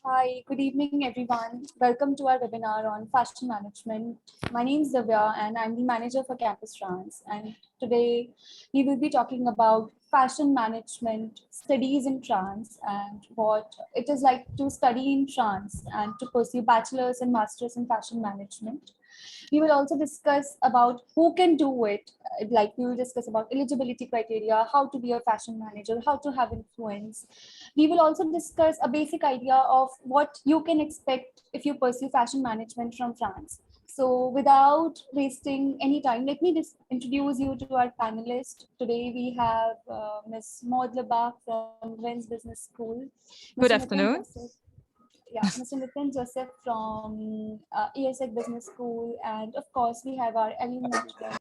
Hi, good evening, everyone. Welcome to our webinar on fashion management. My name is Divya, and I'm the manager for Campus France. And today we will be talking about fashion management studies in France and what it is like to study in France and to pursue bachelor's and master's in fashion management. We will also discuss about who can do it. Like we will discuss about eligibility criteria, how to be a fashion manager, how to have influence. We will also discuss a basic idea of what you can expect if you pursue fashion management from France. So without wasting any time, let me just introduce you to our panelists. Today we have Ms. Maud Lebach from Rennes Business School. Good afternoon. Mr. Nitin Joseph from IESEG Business School, and of course we have our alumni mentor,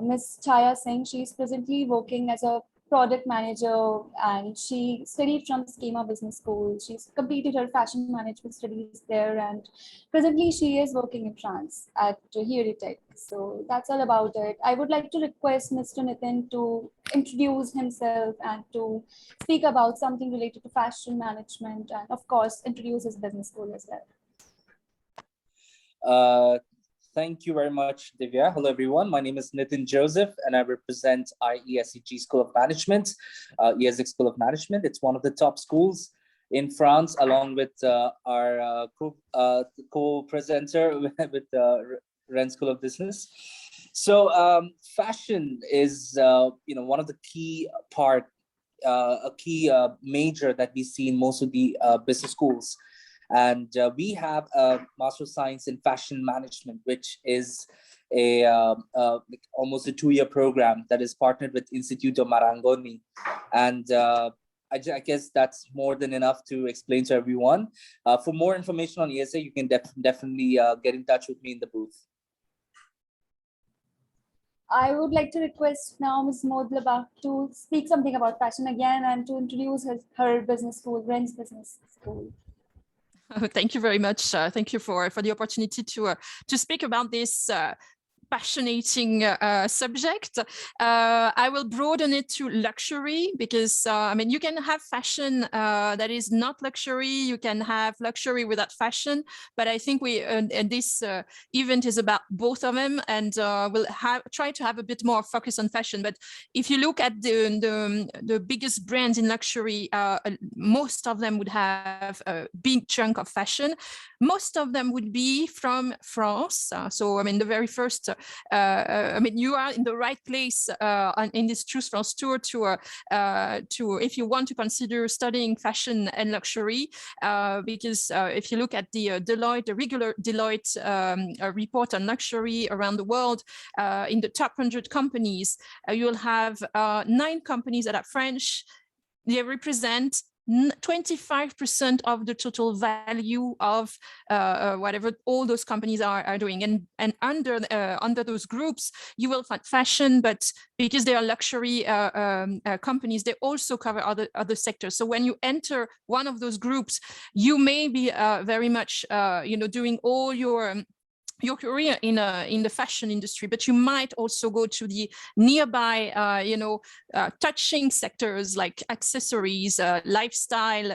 Ms. Chaya Singh. She's presently working as a product manager and she studied from Schema Business School. She's completed her fashion management studies there and presently she is working in France at Tech. So that's all about it. I would like to request Mr. Nitin to introduce himself and to speak about something related to fashion management and of course introduce his business school as well. Thank you very much, Divya. Hello, everyone. My name is Nitin Joseph, and I represent IESEG School of Management, IESEG School of Management. It's one of the top schools in France, along with our co-presenter with Rennes School of Business. So fashion is, one of the key major that we see in most of the business schools. And we have a Master of Science in Fashion Management, which is almost a 2-year program that is partnered with Instituto Marangoni. And I guess that's more than enough to explain to everyone. For more information on IESEG, you can definitely get in touch with me in the booth. I would like to request now Ms. Maud Lebach to speak something about fashion again and to introduce her business school, Rennes Business School. Thank you very much. Thank you for the opportunity to speak about this fascinating subject. I will broaden it to luxury because you can have fashion that is not luxury. You can have luxury without fashion, but I think this event is about both of them, and we'll try to have a bit more focus on fashion. But if you look at the biggest brands in luxury, most of them would have a big chunk of fashion. Most of them would be from France. So the very first. You are in the right place in this Choose France tour to if you want to consider studying fashion and luxury, because if you look at the regular Deloitte report on luxury around the world, in the top 100 companies, you will have 9 companies that are French. They represent 25% of the total value of whatever all those companies are doing, and under those groups you will find fashion, but because they are luxury companies, they also cover other sectors. So when you enter one of those groups, you may be very much doing all your career in the fashion industry, but you might also go to the nearby, touching sectors like accessories, lifestyle,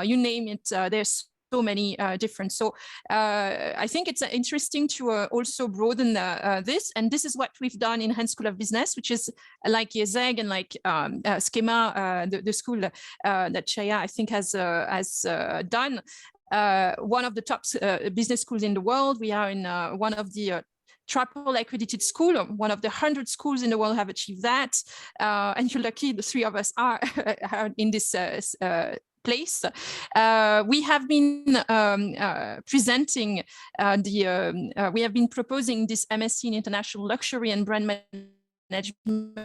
you name it. There's so many different. So I think it's interesting to also broaden this, and this is what we've done in Rennes School of Business, which is like IESEG and like Schema, the school that Chaya I think has done. One of the top business schools in the world. We are in one of the triple accredited school. One of the 100 schools in the world have achieved that. And you're lucky the 3 of us are in this place. We have been presenting we have been proposing this MSc in International Luxury and Brand Management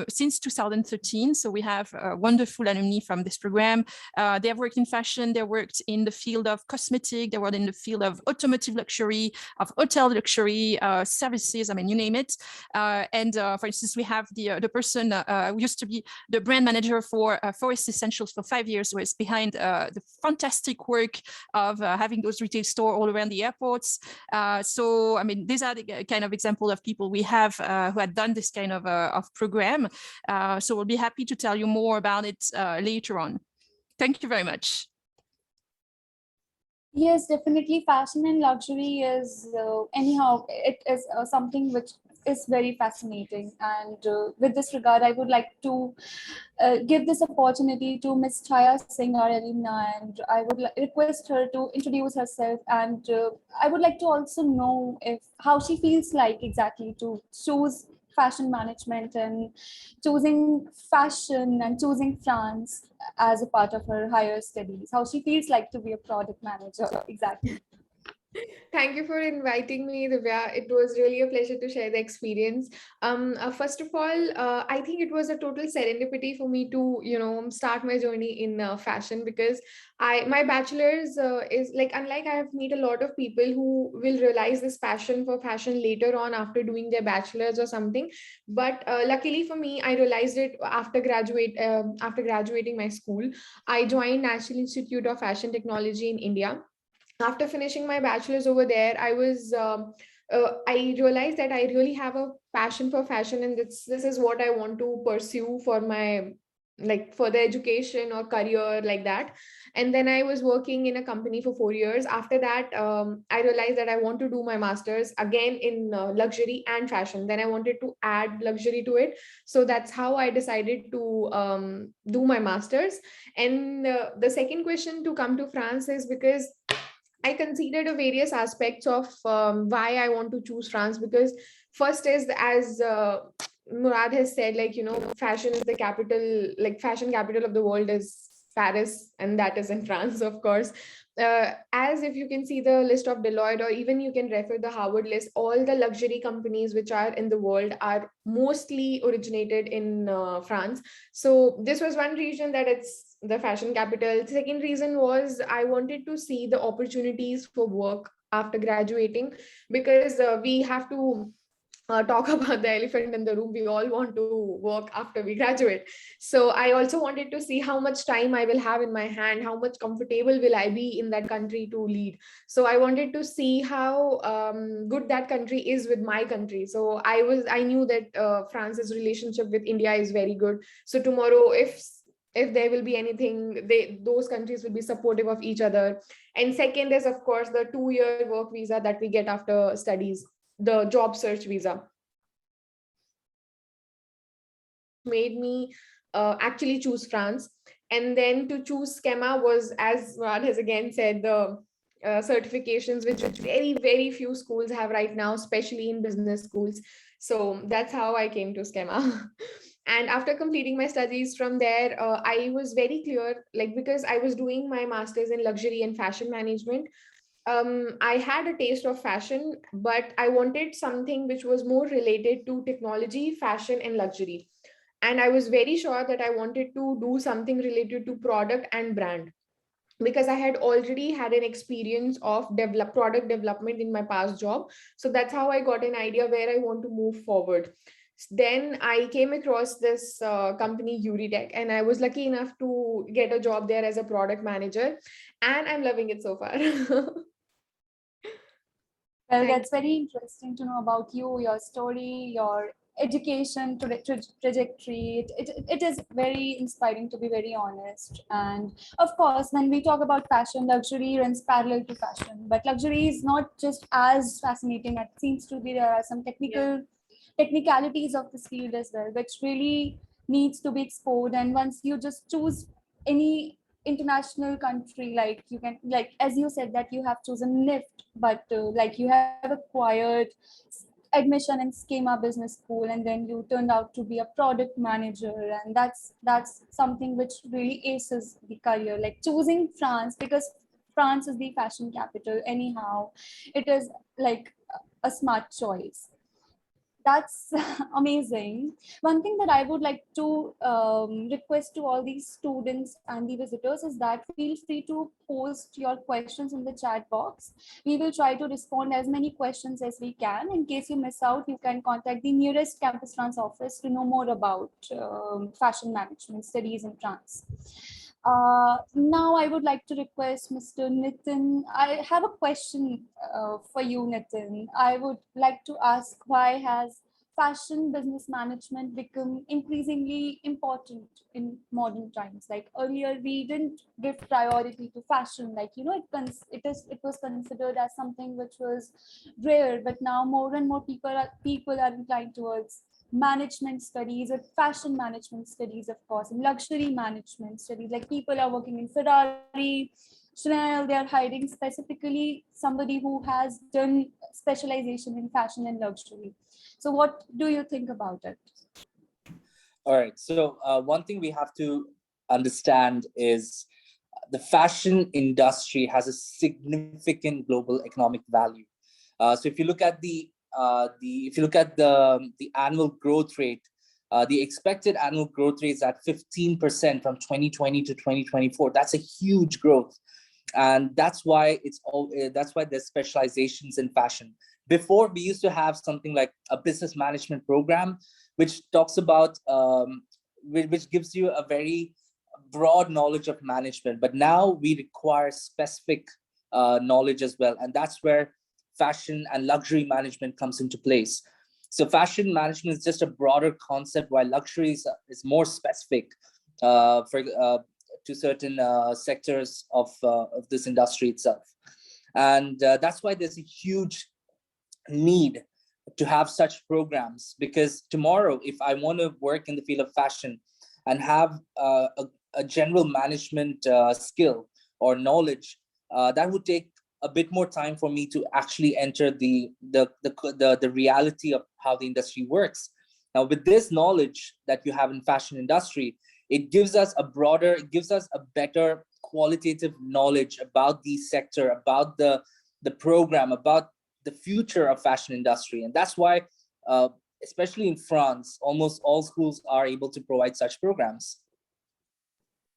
since 2013. So we have wonderful alumni from this program. They have worked in fashion, they worked in the field of cosmetic, they worked in the field of automotive luxury, of hotel luxury, services, you name it. For instance, we have the person who used to be the brand manager for Forest Essentials for 5 years, who is behind the fantastic work of having those retail stores all around the airports. These are the kind of example of people we have who had done this kind of program. So we'll be happy to tell you more about it later on. Thank you very much. Yes, definitely. Fashion and luxury is anyhow, it is something which is very fascinating. And with this regard, I would like to give this opportunity to Ms. Chaya Singh, our alumna, and I would request her to introduce herself. And I would like to also know if how she feels like exactly to choose fashion management and choosing fashion and choosing France as a part of her higher studies, how she feels like to be a product manager exactly. Thank you for inviting me, Divya. It was really a pleasure to share the experience. First of all, I think it was a total serendipity for me to, start my journey in fashion, because my bachelor's is like, unlike I have met a lot of people who will realize this passion for fashion later on after doing their bachelor's or something. But luckily for me, I realized it after graduating my school. I joined National Institute of Fashion Technology in India. After finishing my bachelor's over there, I realized that I really have a passion for fashion, and this is what I want to pursue for my like further education or career like that. And then I was working in a company for 4 years. After that, I realized that I want to do my master's again in luxury and fashion. Then I wanted to add luxury to it, so that's how I decided to do my master's. And the second question to come to France is because I considered the various aspects of why I want to choose France, because first is, as Murad has said, like, fashion is the capital, like fashion capital of the world is Paris, and that is in France, of course. As if you can see the list of Deloitte, or even you can refer the Harvard list, all the luxury companies which are in the world are mostly originated in France. So this was one reason that it's the fashion capital. The second reason was I wanted to see the opportunities for work after graduating, because we have to talk about the elephant in the room. We all want to work after we graduate. So I also wanted to see how much time I will have in my hand, how much comfortable will I be in that country to lead. So I wanted to see how good that country is with my country. So I knew that France's relationship with India is very good. So tomorrow, if there will be anything, those countries will be supportive of each other. And second is, of course, the 2-year work visa that we get after studies, the job search visa, made me actually choose France. And then to choose schema was, as Rad has again said, the certifications which very, very few schools have right now, especially in business schools. So that's how I came to schema. And after completing my studies from there, I was very clear, like, because I was doing my master's in luxury and fashion management, I had a taste of fashion, but I wanted something which was more related to technology, fashion, and luxury. And I was very sure that I wanted to do something related to product and brand, because I had already had an experience of product development in my past job. So that's how I got an idea where I want to move forward. Then I came across this company, Uritech, and I was lucky enough to get a job there as a product manager, and I'm loving it so far. Well, that's very interesting to know about you, your story, your education trajectory. It is very inspiring, to be very honest. And of course, when we talk about fashion, luxury runs parallel to fashion. But luxury is not just as fascinating. It seems to be there are some technicalities of this field as well, which really needs to be explored. And once you just choose any international country, like you can, like as you said that you have chosen NIFT, but like you have acquired admission in schema business school, and then you turned out to be a product manager, and that's something which really aces the career, like choosing France, because France is the fashion capital anyhow. It is like a smart choice. That's amazing. One thing that I would like to request to all these students and the visitors is that feel free to post your questions in the chat box. We will try to respond as many questions as we can. In case you miss out, you can contact the nearest Campus France office to know more about fashion management studies in France. Now I would like to request Mr. Nitin. I have a question for you, Nitin. I would like to ask, why has fashion business management become increasingly important in modern times. Like earlier, we didn't give priority to fashion. Like, you know, it was considered as something which was rare, but now more and more people are inclined towards management studies or fashion management studies, of course, and luxury management studies. Like people are working in Ferrari, Chanel, they are hiring specifically somebody who has done specialization in fashion and luxury. So what do you think about it? All right. So one thing we have to understand is the fashion industry has a significant global economic value. So if you look at the annual growth rate, the expected annual growth rate is at 15% from 2020 to 2024. That's a huge growth, and that's why there's specializations in fashion. Before, we used to have something like a business management program, which talks about which gives you a very broad knowledge of management, but now we require specific knowledge as well, and that's where fashion and luxury management comes into place. So fashion management is just a broader concept, while luxury is more specific to certain sectors of this industry itself. And that's why there's a huge need to have such programs, because tomorrow, if I want to work in the field of fashion and have a general management skill or knowledge, that would take a bit more time for me to actually enter the reality of how the industry works. Now, with this knowledge that you have in fashion industry, it gives us a better qualitative knowledge about the sector, about the program, about the future of fashion industry. And that's why, especially in France, almost all schools are able to provide such programs.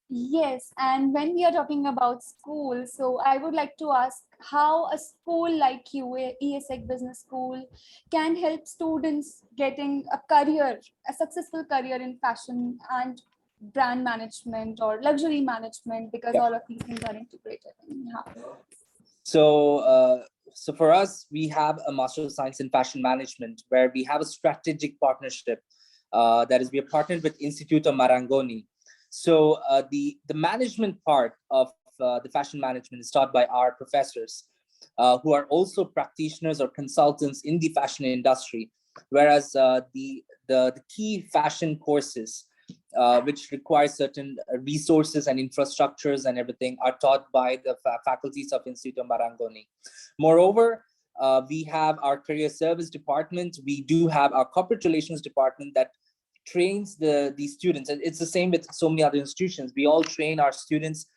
Yes, and when we are talking about school, so I would like to ask how a school like you, IESEG Business School, can help students getting a successful career in fashion and brand management or luxury management, because all of these things are integrated. So for us, we have a Master of Science in Fashion Management, where we have a strategic partnership. That is, we are partnered with Instituto Marangoni. So the management part of the fashion management is taught by our professors, who are also practitioners or consultants in the fashion industry, whereas the key fashion courses, which require certain resources and infrastructures and everything, are taught by the faculties of Instituto Marangoni. Moreover, we have our career service department. We do have our corporate relations department that trains the students, and it's the same with so many other institutions. We all train our students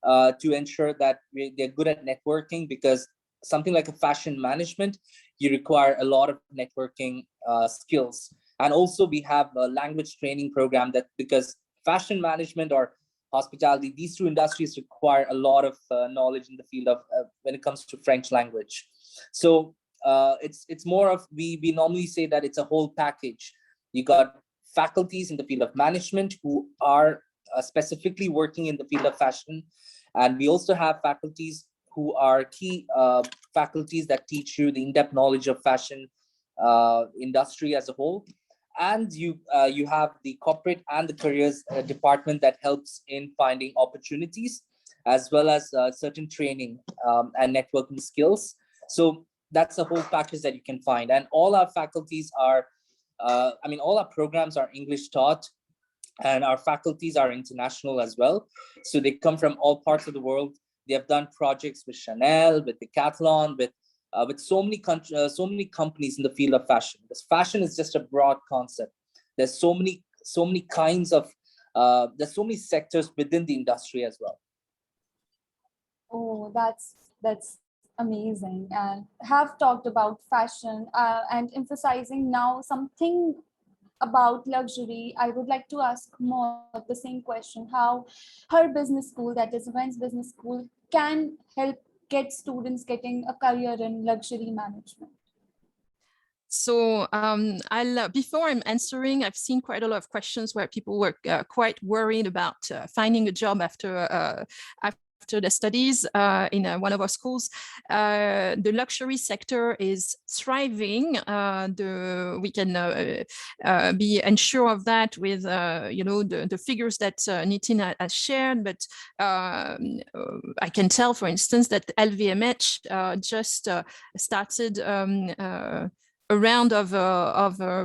to ensure that they're good at networking, because something like a fashion management, you require a lot of networking skills. And also we have a language training program, that because fashion management or hospitality, these two industries require a lot of knowledge in the field of when it comes to French language. So it's more of, we normally say that it's a whole package. You got faculties in the field of management who are specifically working in the field of fashion, and we also have faculties who are key faculties that teach you the in-depth knowledge of fashion industry as a whole. And you have the corporate and the careers department that helps in finding opportunities, as well as certain training and networking skills. So that's a whole package that you can find. And all our faculties are, all our programs are English taught, and our faculties are international as well. So they come from all parts of the world. They have done projects with Chanel, with Decathlon, with so many companies in the field of fashion. Because fashion is just a broad concept. There's so many kinds of there's so many sectors within the industry as well. Oh, that's amazing. And have talked about fashion and emphasizing now something about luxury. I would like to ask more of the same question: how her business school, that is Rennes Business School, can help get students getting a career in luxury management. So before I'm answering, I've seen quite a lot of questions where people were quite worried about finding a job after the studies in one of our schools, the luxury sector is thriving. We can be unsure of that with the figures that Nitin has shared, but I can tell, for instance, that LVMH just started a round of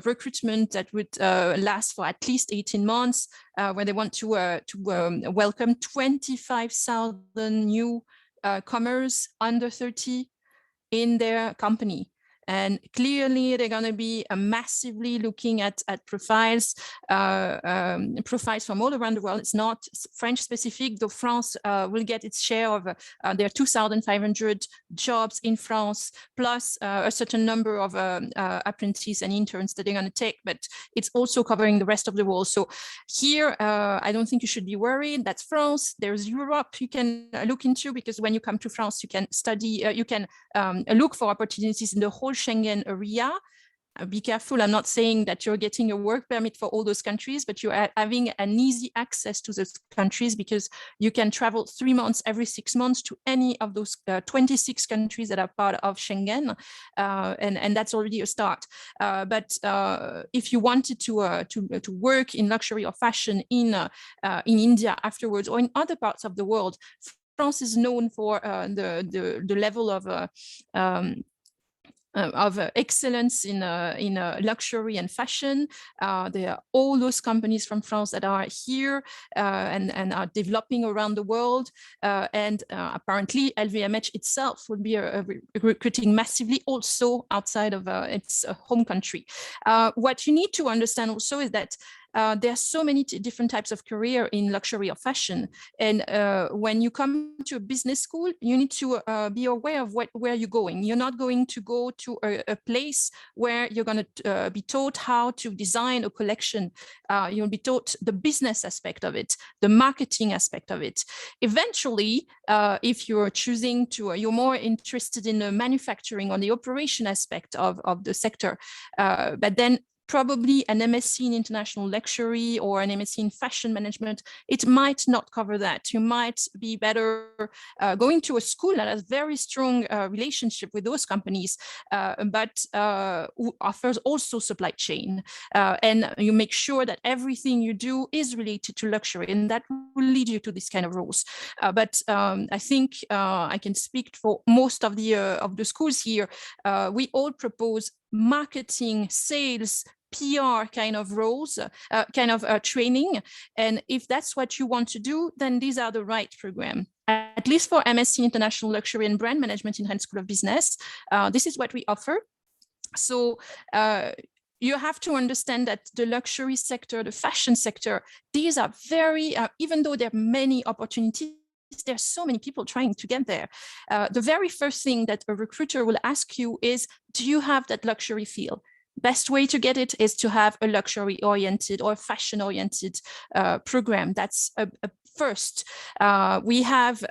recruitment that would last for at least 18 months, where they want to welcome 25,000 newcomers under 30 in their company. And clearly, they're going to be massively looking at profiles from all around the world. It's not French specific, though France will get its share of their 2,500 jobs in France, plus a certain number of apprentices and interns that they're going to take. But it's also covering the rest of the world. So here, I don't think you should be worried. That's France. There's Europe you can look into, because when you come to France, you can study, you can look for opportunities in the whole Schengen area. Be careful, I'm not saying that you're getting a work permit for all those countries, but you're having an easy access to those countries, because you can travel 3 months every 6 months to any of those 26 countries that are part of Schengen, and that's already a start. But if you wanted to work in luxury or fashion in India afterwards, or in other parts of the world, France is known for the level of excellence in luxury and fashion. There are all those companies from France that are here and are developing around the world. And apparently LVMH itself will be recruiting massively also outside of its home country. What you need to understand also is that there are so many different types of career in luxury or fashion. And when you come to a business school, you need to be aware of where you're going. You're not going to go to a place where you're going to be taught how to design a collection. You'll be taught the business aspect of it, the marketing aspect of it. Eventually, if you're choosing to, you're more interested in the manufacturing or the operation aspect of the sector, but then probably an MSc in international luxury or an MSc in fashion management, it might not cover that. You might be better going to a school that has very strong relationship with those companies, but who offers also supply chain. And you make sure that everything you do is related to luxury, and that will lead you to this kind of roles. But I think I can speak for most of the schools here. We all propose marketing, sales, PR kind of roles, training. And if that's what you want to do, then these are the right program. At least for MSc International Luxury and Brand Management in Rennes School of Business, this is what we offer. So you have to understand that the luxury sector, the fashion sector, these are very, even though there are many opportunities, there's so many people trying to get there. The very first thing that a recruiter will ask you is, do you have that luxury feel? Best way to get it is to have a luxury-oriented or fashion-oriented program. That's a first. We have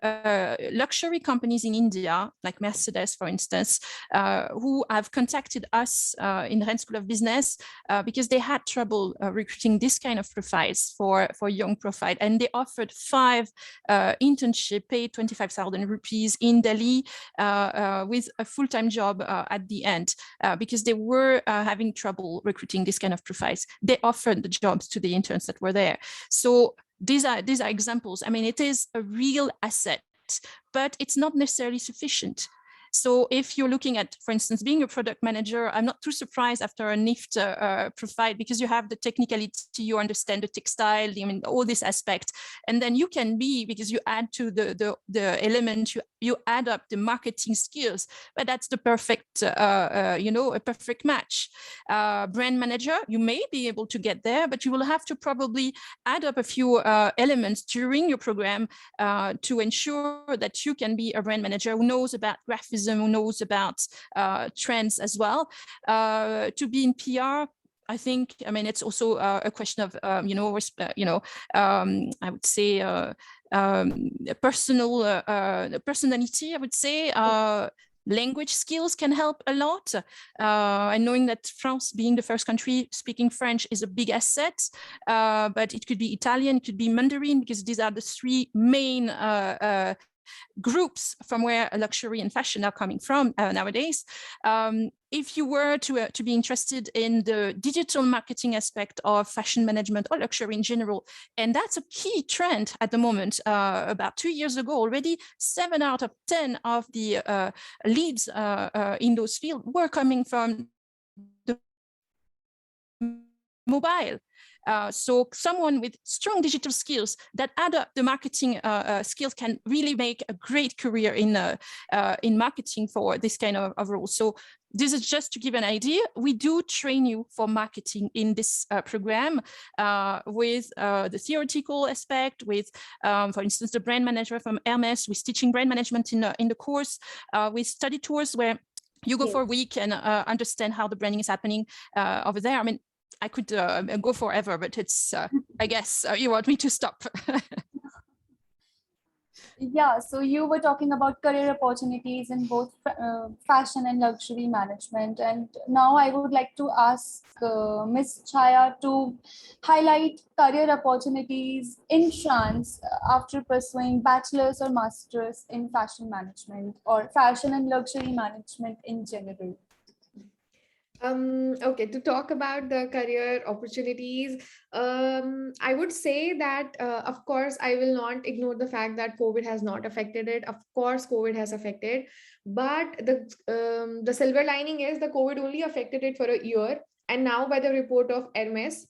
luxury companies in India, like Mercedes, for instance, who have contacted us in Rennes School of Business because they had trouble recruiting this kind of profiles for young profile. And they offered 5 internship, paid 25,000 rupees in Delhi with a full-time job at the end because they were having trouble recruiting this kind of profiles. They offered the jobs to the interns that were there. So these are examples. I mean, it is a real asset, but it's not necessarily sufficient. So if you're looking at, for instance, being a product manager, I'm not too surprised after a NIFT profile because you have the technicality, you understand the textile, I mean, all this aspect. And then you can be, because you add to the element, you add up the marketing skills, but that's the perfect, a perfect match. Brand manager, you may be able to get there, but you will have to probably add up a few elements during your program to ensure that you can be a brand manager who knows about graphism, who knows about trends as well. To be in PR, I think, I mean, it's also a question of, I would say, personality, I would say. Language skills can help a lot. And knowing that France, being the first country speaking French, is a big asset, but it could be Italian, it could be Mandarin, because these are the 3 main groups from where luxury and fashion are coming from nowadays. If you were to be interested in the digital marketing aspect of fashion management or luxury in general, and that's a key trend at the moment. About 2 years ago already, 7 out of 10 of the leads in those fields were coming from the mobile. So someone with strong digital skills that add up the marketing skills can really make a great career in marketing for this kind of role. So this is just to give an idea. We do train you for marketing in this program with the theoretical aspect, with, for instance, the brand manager from Hermes, with teaching brand management in the course, with study tours where you go for a week and understand how the branding is happening over there. I mean, I could go forever, but it's, I guess you want me to stop. Yeah, so you were talking about career opportunities in both fashion and luxury management. And now I would like to ask Ms. Chaya to highlight career opportunities in France after pursuing bachelor's or master's in fashion management or fashion and luxury management in general. Okay, to talk about the career opportunities, I would say that, of course, I will not ignore the fact that COVID has not affected it. Of course, COVID has affected, but the silver lining is the COVID only affected it for a year. And now by the report of Hermes,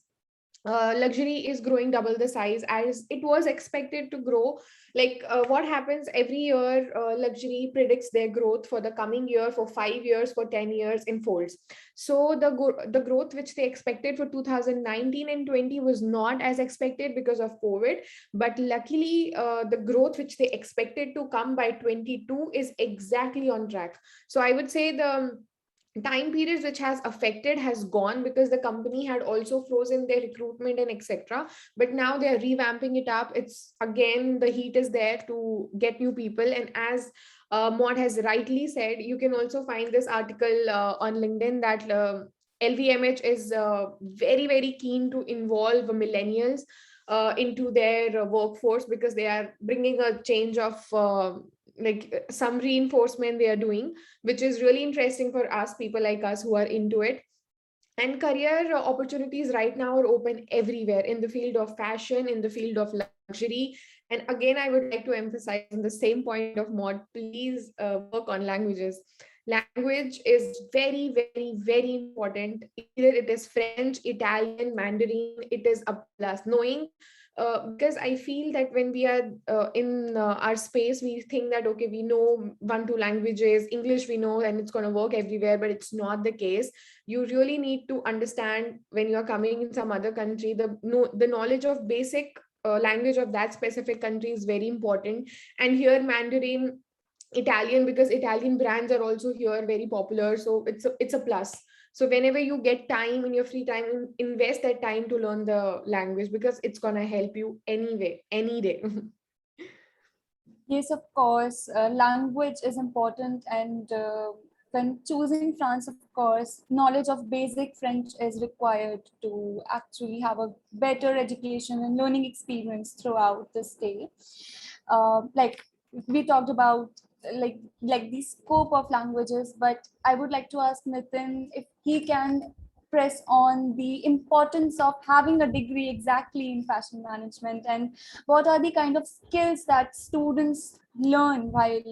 luxury is growing double the size as it was expected to grow. Like what happens every year, luxury predicts their growth for the coming year, for 5 years, for 10 years in folds. So the growth which they expected for 2019 and 20 was not as expected because of COVID, but luckily the growth which they expected to come by 22 is exactly on track. So I would say the time periods which has affected has gone because the company had also frozen their recruitment and etc, but now they're revamping it up. It's again, the heat is there to get new people. And as Maud has rightly said, you can also find this article on LinkedIn that LVMH is very, very keen to involve millennials into their workforce because they are bringing a change of like some reinforcement they are doing, which is really interesting for us, people like us who are into it. And career opportunities right now are open everywhere in the field of fashion, in the field of luxury. And again, I would like to emphasize on the same point of Maud, please work on languages. Language is very, very, very important. Either it is French, Italian, Mandarin, it is a plus. Knowing because I feel that when we are in our space, we think that, okay, we know 1-2 languages, English we know, and it's going to work everywhere, but it's not the case. You really need to understand when you're coming in some other country, the knowledge of basic language of that specific country is very important. And here Mandarin, Italian, because Italian brands are also here very popular, so it's a plus. So whenever you get time in your free time, invest that time to learn the language because it's gonna help you anyway, any day. Yes, of course, language is important, and when choosing France, of course, knowledge of basic French is required to actually have a better education and learning experience throughout the stay. Like we talked about, like the scope of languages, but I would like to ask Nitin if he can press on the importance of having a degree exactly in fashion management, and what are the kind of skills that students learn while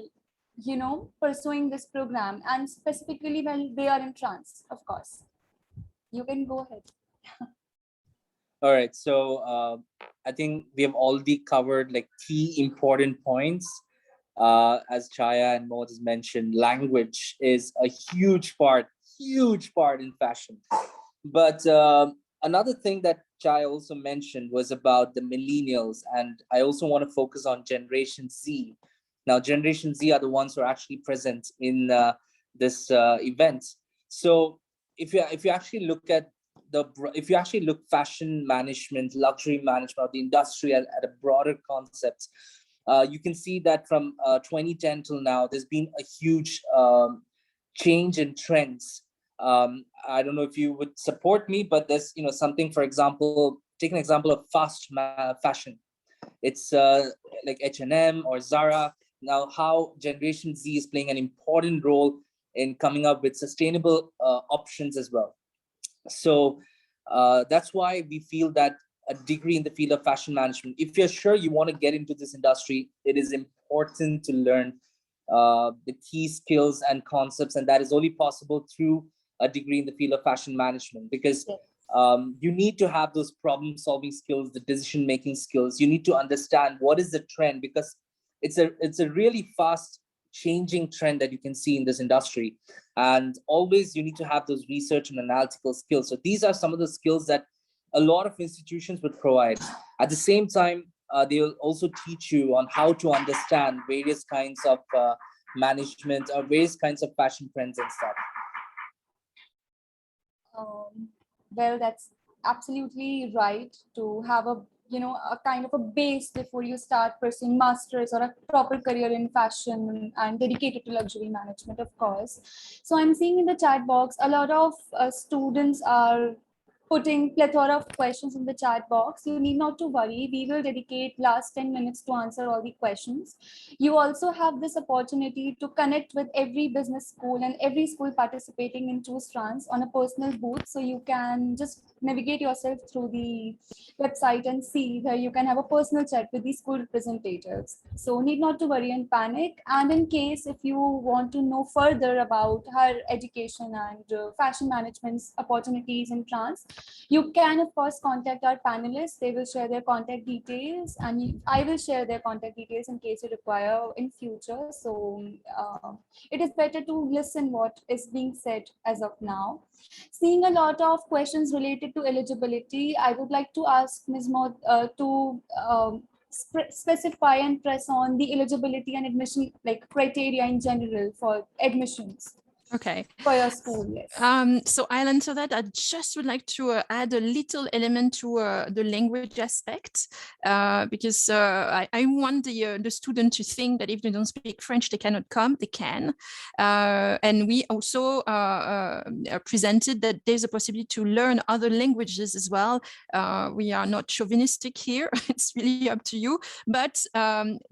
pursuing this program, and specifically when they are in France. Of course, you can go ahead. All right, so I think we have already covered like key important points. As Chaya and Maud has mentioned, language is a huge part in fashion. But another thing that Chaya also mentioned was about the millennials, and I also want to focus on Generation Z. Now, Generation Z are the ones who are actually present in this event. So if you actually look at fashion management, luxury management, or the industry at a broader concept, you can see that from 2010 till now, there's been a huge change in trends. I don't know if you would support me, but there's something, for example, take an example of fast fashion. It's like H&M or Zara. now how Generation Z is playing an important role in coming up with sustainable options as well. So that's why we feel that a degree in the field of fashion management, if you're sure you want to get into this industry, it is important to learn the key skills and concepts, and that is only possible through a degree in the field of fashion management, because you need to have those problem solving skills, the decision making skills. You need to understand what is the trend, because it's a really fast changing trend that you can see in this industry, and always you need to have those research and analytical skills. So these are some of the skills that a lot of institutions would provide. At the same time, they'll also teach you on how to understand various kinds of management or various kinds of fashion trends and stuff. Well, that's absolutely right, to have a a kind of a base before you start pursuing masters or a proper career in fashion and dedicated to luxury management, of course. So I'm seeing in the chat box a lot of students are putting plethora of questions in the chat box. You need not to worry. We will dedicate last 10 minutes to answer all the questions. You also have this opportunity to connect with every business school and every school participating in Choose France on a personal booth. So you can just navigate yourself through the website and see that you can have a personal chat with the school representatives. So need not to worry and panic. And in case if you want to know further about higher education and fashion management's opportunities in France, you can of course contact our panelists. They will share their contact details, and I will share their contact details in case you require in future. So it is better to listen what is being said as of now. Seeing a lot of questions related to eligibility, I would like to ask Ms. Maud to specify and press on the eligibility and admission criteria in general for admissions. Okay. For your school, yes. So I'll answer that. I just would like to add a little element to the language aspect, because I want the student to think that if they don't speak French, they cannot come. They can. And we also presented that there's a possibility to learn other languages as well. We are not chauvinistic here. It's really up to you. But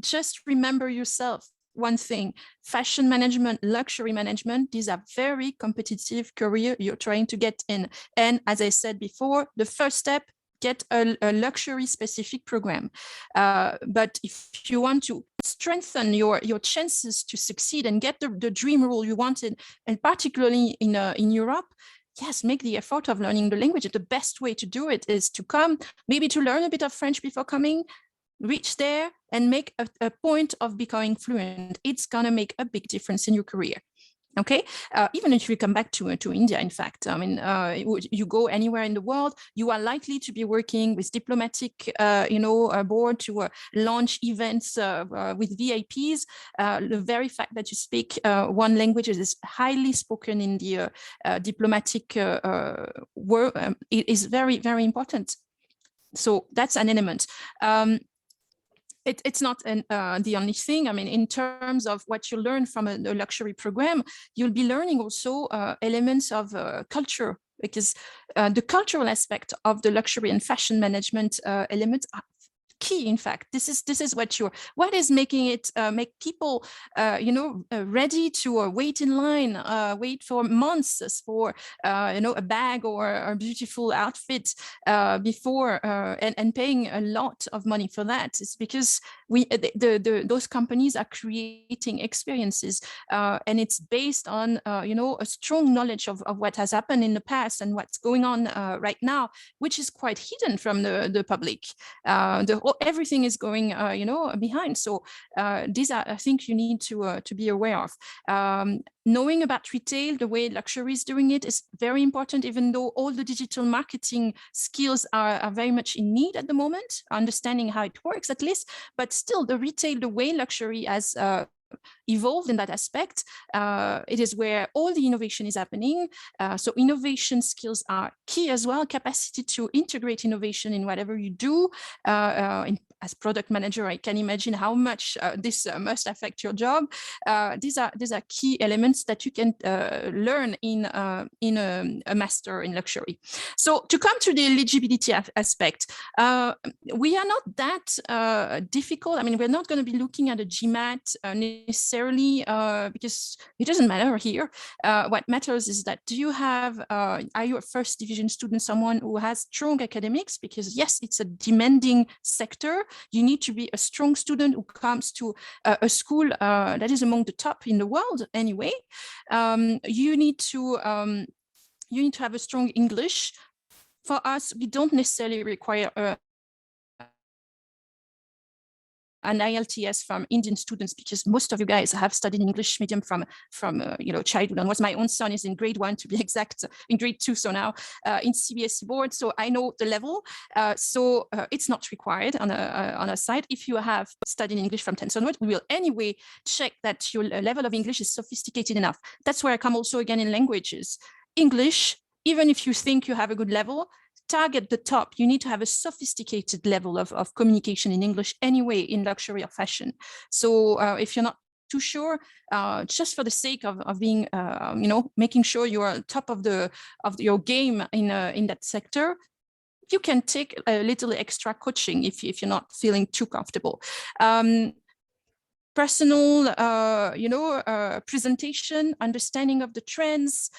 just remember yourself one thing: fashion management, luxury management, these are very competitive career you're trying to get in. And as I said before, the first step, get a luxury specific program. But if you want to strengthen your chances to succeed and get the dream role you wanted, and particularly in Europe, yes, make the effort of learning the language. The best way to do it is to come, maybe to learn a bit of French before coming, reach there and make a point of becoming fluent. It's gonna make a big difference in your career. Okay, even if you come back to India, in fact, I mean, you go anywhere in the world, you are likely to be working with diplomatic, board to launch events with VIPs. The very fact that you speak one language is highly spoken in the diplomatic world is very, very important. So that's an element. It's not the only thing. I mean, in terms of what you learn from a luxury program, you'll be learning also elements of culture, because the cultural aspect of the luxury and fashion management elements are key. In fact, this is what is making it make people ready to wait in line, wait for months for a bag or a beautiful outfit before and paying a lot of money for that. It's because those companies are creating experiences, and it's based on a strong knowledge of what has happened in the past and what's going on right now, which is quite hidden from the public. Everything is going behind. So these are, I think, you need to be aware of. Knowing about retail, the way luxury is doing it, is very important, even though all the digital marketing skills are very much in need at the moment, understanding how it works at least. But still, the retail, the way luxury has evolved in that aspect, it is where all the innovation is happening. So innovation skills are key as well, capacity to integrate innovation in whatever you do, as product manager, I can imagine how much this must affect your job. These are key elements that you can learn in a master in luxury. So to come to the eligibility aspect, we are not that difficult. I mean, we're not going to be looking at a GMAT necessarily because it doesn't matter here. What matters is that are you a first division student, someone who has strong academics? Because yes, it's a demanding sector. You need to be a strong student who comes to a school that is among the top in the world anyway. You need to have a strong English. For us, we don't necessarily require an IELTS from Indian students, because most of you guys have studied English medium from childhood. And my own son is in grade 1 to be exact, in grade 2, so now in CBSE board. So I know the level. So it's not required on a side. If you have studied English from 10th onward, we will anyway check that your level of English is sophisticated enough. That's where I come also again in languages. English, even if you think you have a good level, target the top. You need to have a sophisticated level of communication in English anyway in luxury or fashion. So if you're not too sure, just for the sake of being, making sure you are top of your game in that sector, you can take a little extra coaching if you're not feeling too comfortable. Personal, presentation, understanding of the trends,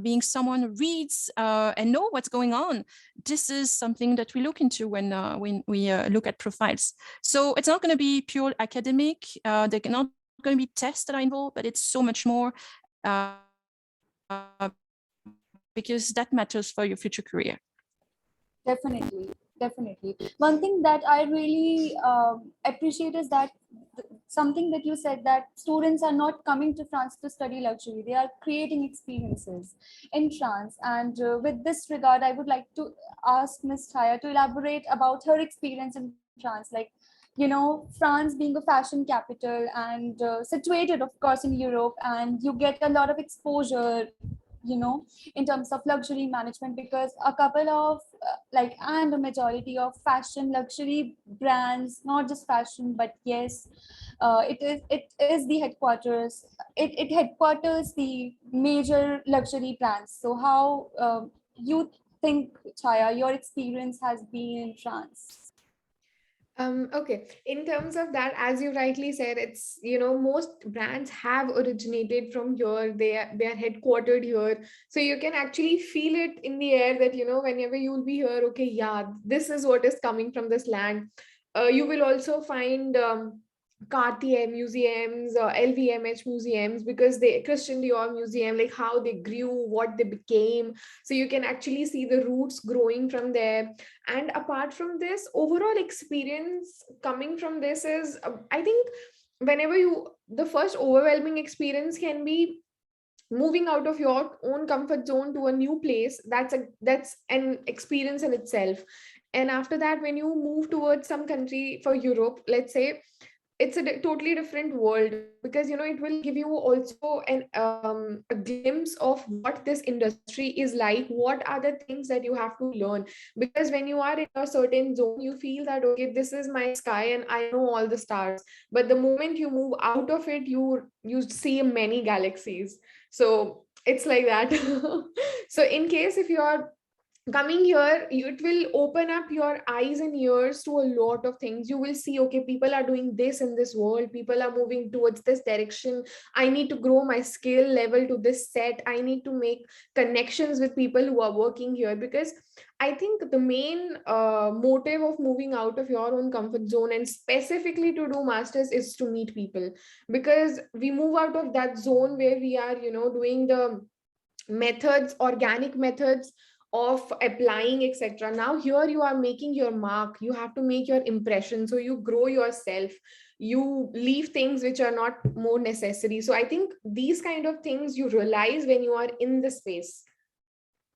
being someone who reads and know what's going on. This is something that we look into when we look at profiles. So it's not going to be pure academic. They're not going to be tests that are involved, but it's so much more because that matters for your future career. Definitely. One thing that I really appreciate is that something that you said, that students are not coming to France to study luxury. They are creating experiences in France. And with this regard, I would like to ask Ms. Chaya to elaborate about her experience in France. Like, France being a fashion capital and situated, of course, in Europe, and you get a lot of exposure in terms of luxury management, because a couple of and a majority of fashion luxury brands, not just fashion, but yes, it is the headquarters. It headquarters the major luxury brands. So how you think, Chaya, your experience has been in France? Okay, in terms of that, as you rightly said, it's, most brands have originated from here. They are headquartered here. So you can actually feel it in the air that, whenever you'll be here, okay, yeah, this is what is coming from this land. You will also find Cartier museums, LVMH museums, because Christian Dior museum, like how they grew, what they became. So you can actually see the roots growing from there. And apart from this, overall experience coming from this is, I think, the first overwhelming experience can be moving out of your own comfort zone to a new place. That's an experience in itself. And after that, when you move towards some country for Europe, let's say, it's a totally different world, because it will give you also a glimpse of what this industry is like, what are the things that you have to learn. Because when you are in a certain zone, you feel that, okay, this is my sky and I know all the stars, but the moment you move out of it, you see many galaxies. So it's like that. So in case if you are coming here, it will open up your eyes and ears to a lot of things. You will see, okay, people are doing this in this world, people are moving towards this direction. I need to grow my skill level to this set. I need to make connections with people who are working here, because I think the main motive of moving out of your own comfort zone and specifically to do masters is to meet people. Because we move out of that zone where we are doing the methods, organic methods of applying, etc. Now here you are making your mark, you have to make your impression, so you grow yourself, you leave things which are not more necessary. So I think these kind of things you realize when you are in the space.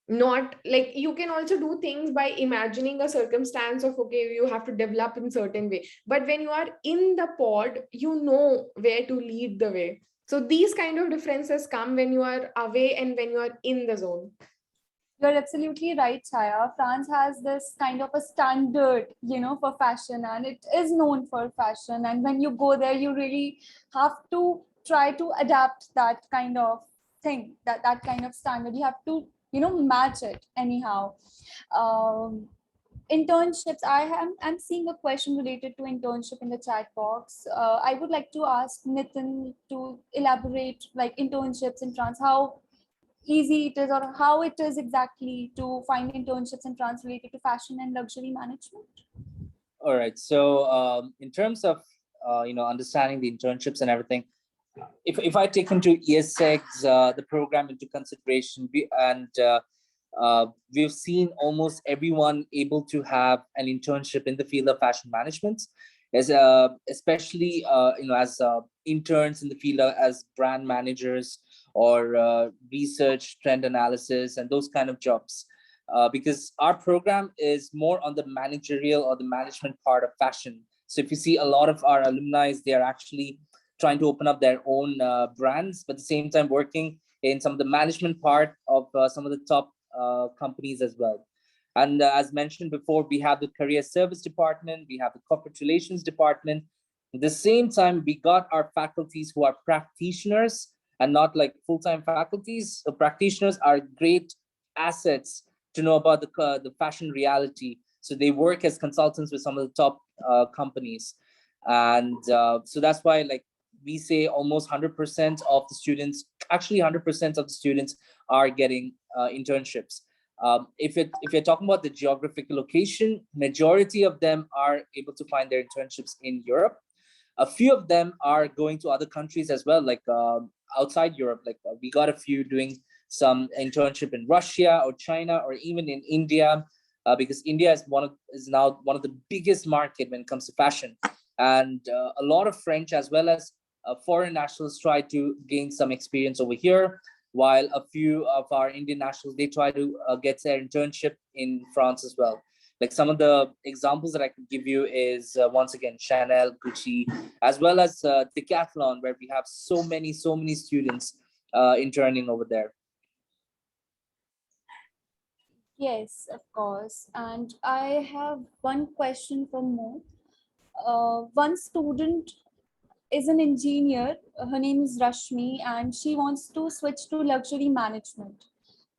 Not like you can also do things by imagining a circumstance of, okay, you have to develop in certain way, but when you are in the pod, you know where to lead the way. So these kind of differences come when you are away and when you are in the zone. You're absolutely right, Chaya. France has this kind of a standard, for fashion, and it is known for fashion. And when you go there, you really have to try to adapt that kind of thing, that kind of standard. You have to, match it anyhow. Um, Internships. I'm seeing a question related to internship in the chat box. I would like to ask Nitin to elaborate like internships in France, how easy it is or how it is exactly to find internships in France related to fashion and luxury management. All right. So in terms of understanding the internships and everything, if I take into IESEG's the program into consideration, we've seen almost everyone able to have an internship in the field of fashion management, as especially as interns in the field as brand managers or research, trend analysis, and those kind of jobs. Because our program is more on the managerial or the management part of fashion. So if you see a lot of our alumni, they are actually trying to open up their own brands, but at the same time working in some of the management part of some of the top companies as well. And as mentioned before, we have the career service department, we have the corporate relations department. At the same time, we got our faculties who are practitioners and not like full-time faculties. So practitioners are great assets to know about the fashion reality. So they work as consultants with some of the top companies. And so that's why like we say almost 100% of the students, actually 100% of the students are getting internships. If you're talking about the geographical location, majority of them are able to find their internships in Europe. A few of them are going to other countries as well, like outside Europe. Like we got a few doing some internship in Russia or China or even in India, because India is now one of the biggest market when it comes to fashion, and a lot of French as well as foreign nationals try to gain some experience over here, while a few of our Indian nationals, they try to get their internship in France as well. Like some of the examples that I could give you is once again Chanel, Gucci, as well as Decathlon, where we have so many students interning over there. Yes, of course. And I have one question for Mo. One student is an engineer. Her name is Rashmi, and she wants to switch to luxury management.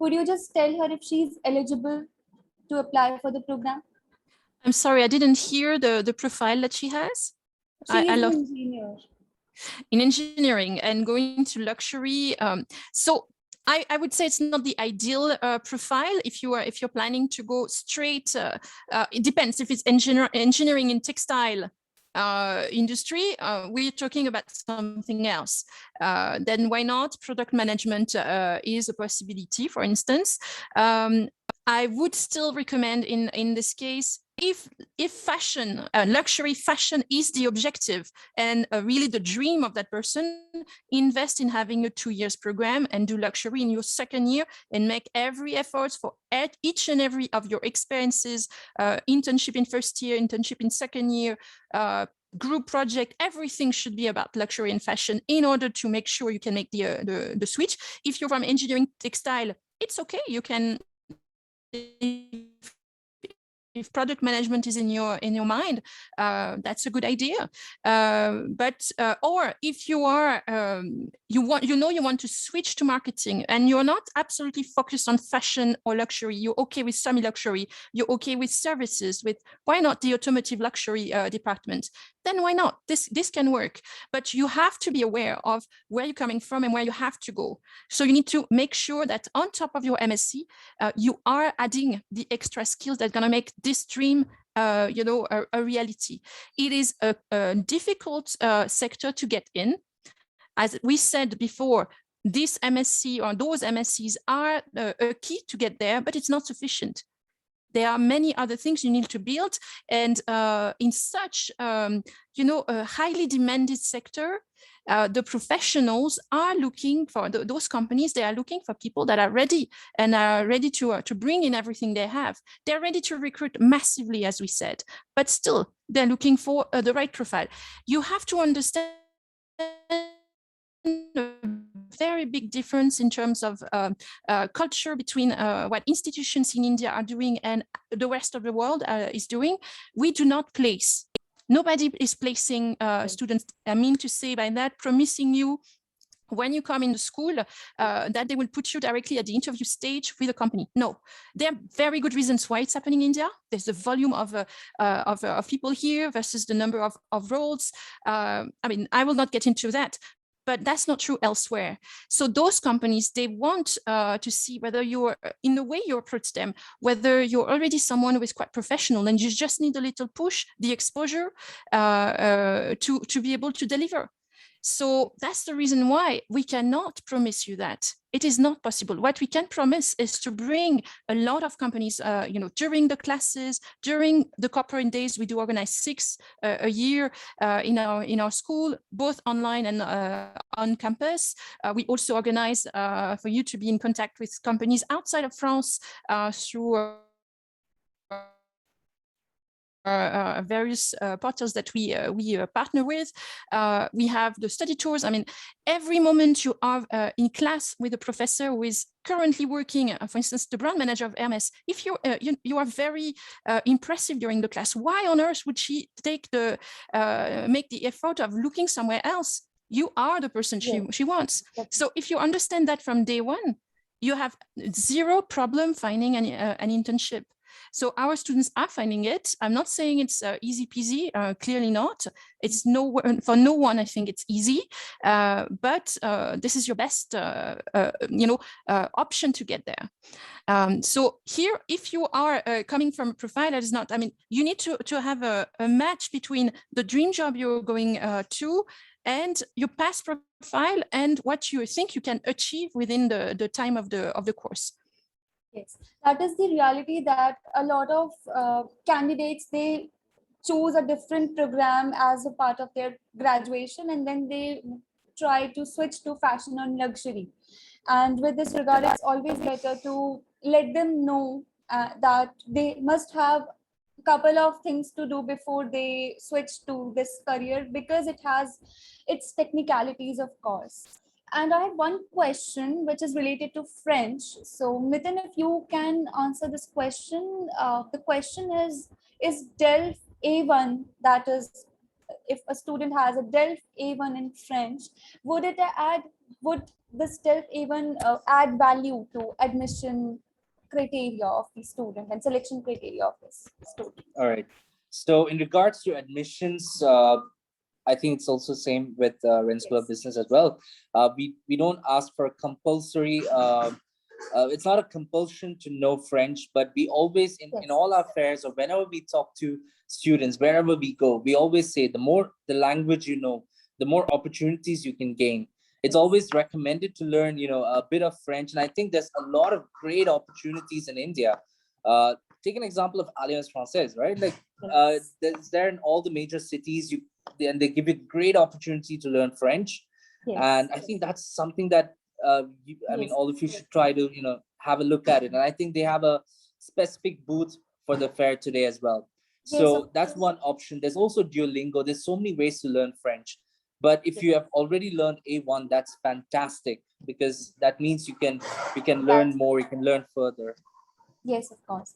Could you just tell her if she's eligible to apply for the program? I'm sorry, I didn't hear the profile that she has. She is an engineer. In engineering and going to luxury. So I would say it's not the ideal profile if you're planning to go straight. It depends if it's engineering in textile industry. We're talking about something else. Then why not? Product management is a possibility, for instance. I would still recommend in this case, if fashion, luxury fashion is the objective and really the dream of that person, invest in having a 2 years program and do luxury in your second year and make every effort for each and every of your experiences, internship in first year, internship in second year, group project, everything should be about luxury and fashion in order to make sure you can make the switch. If you're from engineering textile, it's okay. You can, if product management is in your mind, that's a good idea. Or if you are you want to switch to marketing and you're not absolutely focused on fashion or luxury, you're okay with semi-luxury, you're okay with services, with why not the automotive luxury department, then why not? This can work. But you have to be aware of where you're coming from and where you have to go. So you need to make sure that on top of your MSc, you are adding the extra skills that are going to make this dream a reality. It is a difficult sector to get in. As we said before, this MSc or those MScs are a key to get there, but it's not sufficient. There are many other things you need to build. And in such, a highly demanded sector, the professionals are looking for, those companies, they are looking for people that are ready and are ready to bring in everything they have. They're ready to recruit massively, as we said, but still they're looking for the right profile. You have to understand very big difference in terms of culture between what institutions in India are doing and the rest of the world is doing. We do not place. Nobody is placing students. I mean to say by that, promising you when you come in the school that they will put you directly at the interview stage with a company. No, there are very good reasons why it's happening in India. There's the volume of people here versus the number of roles. I mean, I will not get into that, but that's not true elsewhere. So those companies, they want to see whether you're, in the way you approach them, whether you're already someone who is quite professional and you just need a little push, the exposure to be able to deliver. So that's the reason why we cannot promise you that. It is not possible. What we can promise is to bring a lot of companies, during the classes, during the corporate days. We do organize 6 a year in our school, both online and on campus. We also organize for you to be in contact with companies outside of France through various portals that we partner with. We have the study tours. I mean, every moment you are in class with a professor who is currently working, for instance, the brand manager of Hermes, if you are very impressive during the class, why on earth would she make the effort of looking somewhere else? You are the person she wants. So if you understand that from day one, you have zero problem finding an internship. So our students are finding it. I'm not saying it's easy peasy, clearly not. It's for no one, I think it's easy, but this is your best, option to get there. So here, if you are coming from a profile that is not, I mean, you need to have a match between the dream job you're going to and your past profile and what you think you can achieve within the time of the course. Yes, that is the reality, that a lot of candidates, they choose a different program as a part of their graduation, and then they try to switch to fashion and luxury. And with this regard, it's always better to let them know that they must have a couple of things to do before they switch to this career, because it has its technicalities, of course. And I have one question which is related to French. So Nitin, if you can answer this question, the question is DELF A1, that is, if a student has a DELF A1 in French, would this DELF A1 add value to admission criteria of the student and selection criteria of this student? All right. So in regards to admissions, I think it's also same with Rennes School of Business as well. We don't ask for a compulsory. It's not a compulsion to know French, but we always in all our fairs or whenever we talk to students, wherever we go, we always say the more the language you know, the more opportunities you can gain. It's always recommended to learn, a bit of French, and I think there's a lot of great opportunities in India. Take an example of Alliance Française, right? Like there's there in all the major cities. And they give you great opportunity to learn French. And I think that's something that all of you should try to have a look at it. And I think they have a specific booth for the fair today as well. So that's one option. There's also Duolingo. There's so many ways to learn French. But if you have already learned A1, that's fantastic, because that means you can learn more, you can learn further. Yes, of course.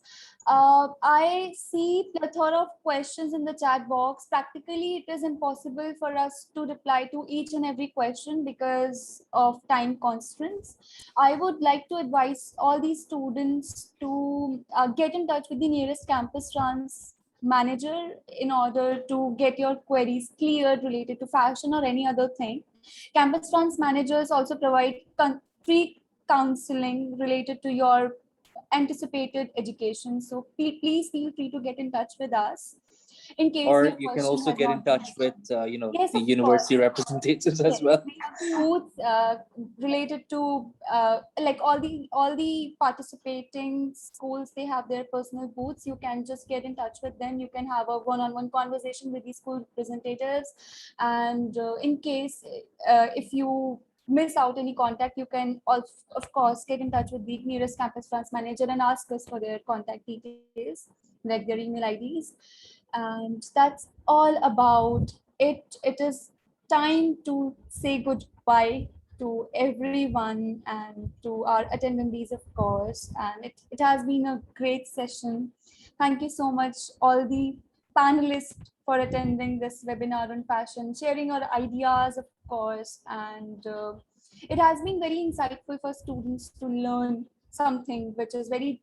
I see plethora of questions in the chat box. Practically, it is impossible for us to reply to each and every question because of time constraints. I would like to advise all these students to get in touch with the nearest campus trans manager in order to get your queries cleared related to fashion or any other thing. Campus trans managers also provide free counseling related to your anticipated education. So please feel free to get in touch with us. In case or you can also get in touch with the university representatives as well. We have booths related to like all the participating schools. They have their personal booths. You can just get in touch with them. You can have a one-on-one conversation with the school representatives, and in case if you miss out any contact, you can also, of course, get in touch with the nearest campus trans manager and ask us for their contact details, like their email IDs. And that's all about it. It is time to say goodbye to everyone and to our attendees, of course. And it has been a great session. Thank you so much, all the panelists, for attending this webinar on fashion, sharing your ideas, of course. And it has been very insightful for students to learn something which is very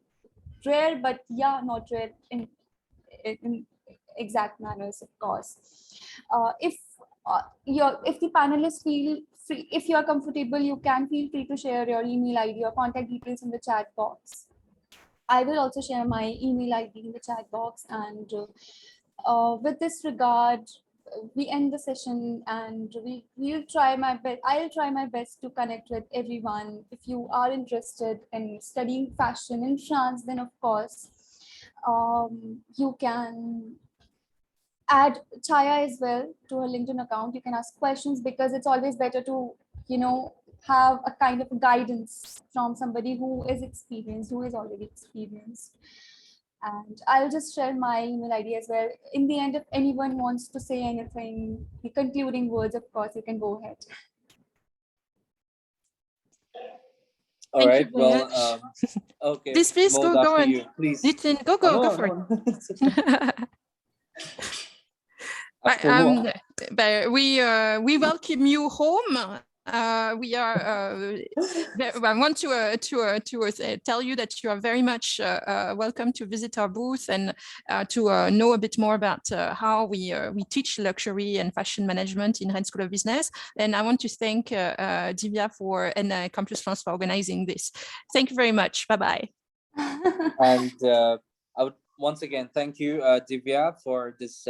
rare, but yeah, not rare in exact manners, of course. If the panelists feel free, if you are comfortable, you can feel free to share your email ID or contact details in the chat box. I will also share my email ID in the chat box. And with this regard, we end the session, and we'll try my best. I'll try my best to connect with everyone. If you are interested in studying fashion in France, then of course you can add Chaya as well to her LinkedIn account. You can ask questions, because it's always better to, have a kind of guidance from somebody who is experienced, who is already experienced. And I'll just share my email ID as well. In the end, if anyone wants to say anything, the concluding words, of course, you can go ahead. All Thank right. you very Well, much. okay. Please Maud, go after and you, please. Nitin, go for it. But we welcome you home. I want to tell you that you are very much welcome to visit our booth and to know a bit more about how we teach luxury and fashion management in Rennes School of Business. And I want to thank Divya and Campus France for organizing this. Thank you very much. Bye-bye. And I would once again thank you, Divya, for this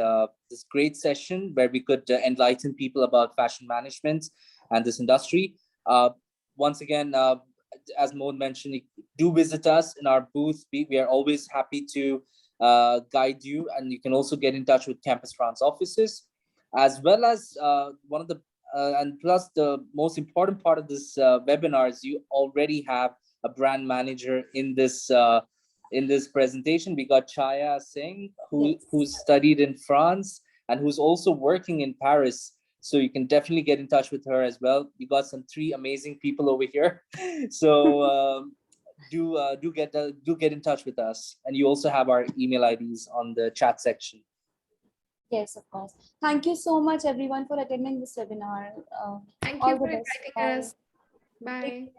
great session where we could enlighten people about fashion management and this industry. Once again, as Maud mentioned, do visit us in our booth. We are always happy to guide you, and you can also get in touch with Campus France offices, as well as one of the and plus the most important part of this webinar is you already have a brand manager in this presentation. We got Chaya Singh, who's studied in France and who's also working in Paris. So you can definitely get in touch with her as well. We got three amazing people over here. So do get in touch with us. And you also have our email IDs on the chat section. Yes, of course. Thank you so much, everyone, for attending this webinar. Thank you for inviting us. Bye.